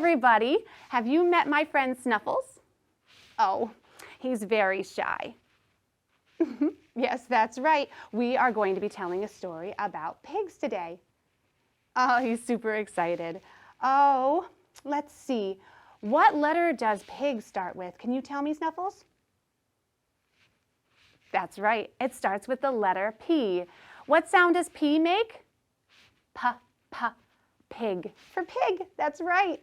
everybody. Have you met my friend Snuffles? Oh, he's very shy. Yes, that's right. We are going to be telling a story about pigs today. Oh, he's super excited. Oh, let's see. What letter does pig start with? Can you tell me, Snuffles? That's right. It starts with the letter P. What sound does P make? P, P, pig. For pig, that's right.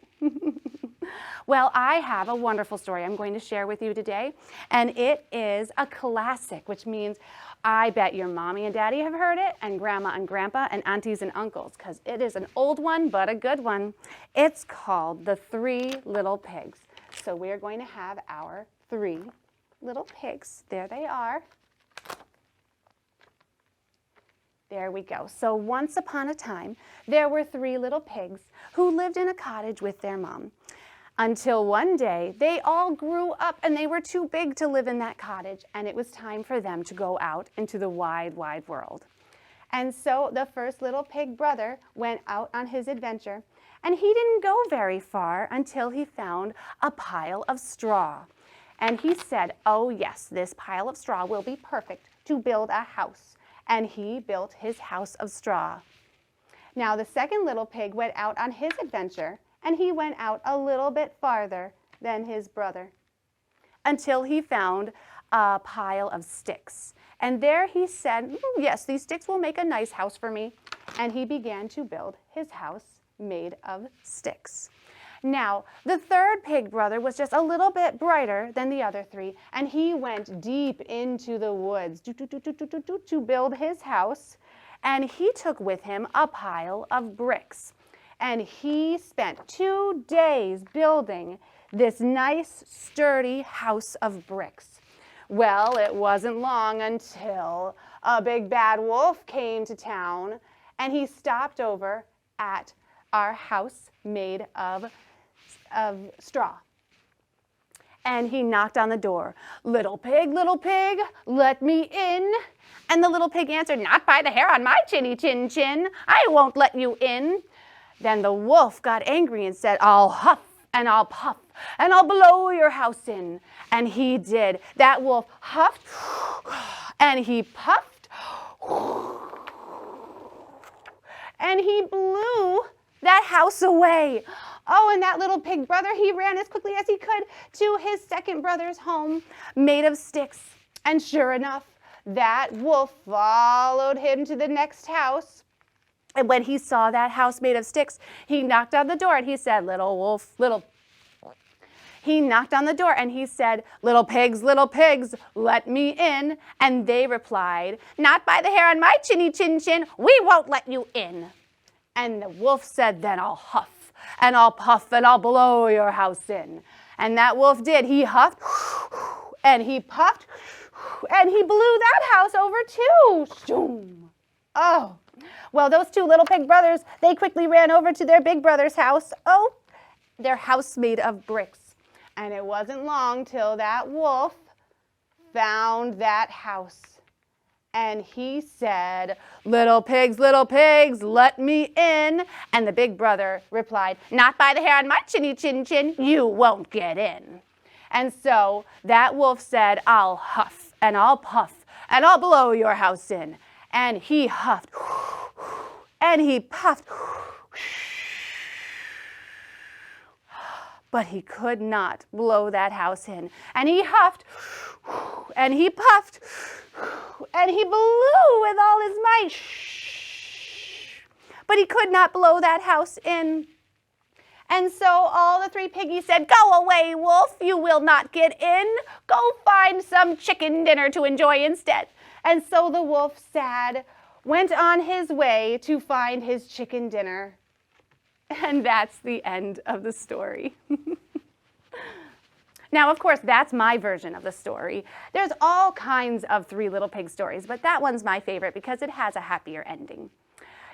Well, I have a wonderful story I'm going to share with you today, and it is a classic, which means I bet your mommy and daddy have heard it, and grandma and grandpa, and aunties and uncles, because it is an old one, but a good one. It's called The Three Little Pigs. So we're going to have our three little pigs. There they are. There we go. So once upon a time, there were three little pigs who lived in a cottage with their mom. Until one day, they all grew up and they were too big to live in that cottage, and it was time for them to go out into the wide, wide world. And so the first little pig brother went out on his adventure, and he didn't go very far until he found a pile of straw. And he said, oh yes, this pile of straw will be perfect to build a house. And he built his house of straw. Now the second little pig went out on his adventure, and he went out a little bit farther than his brother until he found a pile of sticks. And there he said, yes, these sticks will make a nice house for me. And he began to build his house made of sticks. Now, the third pig brother was just a little bit brighter than the other three, and he went deep into the woods to build his house, and he took with him a pile of bricks. And he spent 2 days building this nice, sturdy house of bricks. Well, it wasn't long until a big bad wolf came to town, and he stopped over at our house made of straw. And he knocked on the door. Little pig, let me in. And the little pig answered, not by the hair on my chinny chin chin. I won't let you in. Then the wolf got angry and said, I'll huff and I'll puff and I'll blow your house in. And he did. That wolf huffed and he puffed and he blew that house away. Oh, and that little pig brother, he ran as quickly as he could to his second brother's home made of sticks. And sure enough, that wolf followed him to the next house. And when he saw that house made of sticks, he knocked on the door and he said, little wolf, He knocked on the door and he said, little pigs, let me in. And they replied, not by the hair on my chinny chin chin, we won't let you in. And the wolf said, then I'll huff and I'll puff and I'll blow your house in. And that wolf did. He huffed and he puffed and he blew that house over too. Oh. Well, those two little pig brothers, they quickly ran over to their big brother's house. Oh, their house made of bricks. And it wasn't long till that wolf found that house. And he said, little pigs, let me in. And the big brother replied, not by the hair on my chinny chin chin, you won't get in. And so that wolf said, I'll huff and I'll puff and I'll blow your house in. And he huffed and he puffed, but he could not blow that house in. And he huffed and he puffed and he blew with all his might, but he could not blow that house in. And so all the three piggies said, go away, wolf, you will not get in. Go find some chicken dinner to enjoy instead. And so the wolf, sad, went on his way to find his chicken dinner. And that's the end of the story. Now, of course, that's my version of the story. There's all kinds of Three Little Pig stories, but that one's my favorite because it has a happier ending.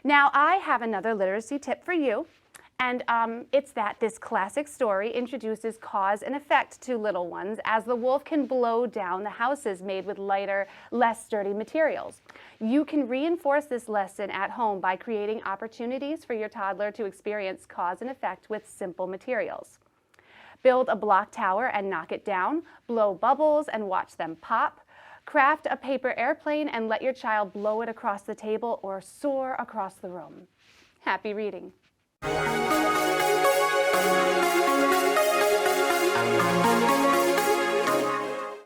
Now, I have another literacy tip for you, And it's that this classic story introduces cause and effect to little ones, as the wolf can blow down the houses made with lighter, less sturdy materials. You can reinforce this lesson at home by creating opportunities for your toddler to experience cause and effect with simple materials. Build a block tower and knock it down, blow bubbles and watch them pop. Craft a paper airplane and let your child blow it across the table or soar across the room. Happy reading. Thank you.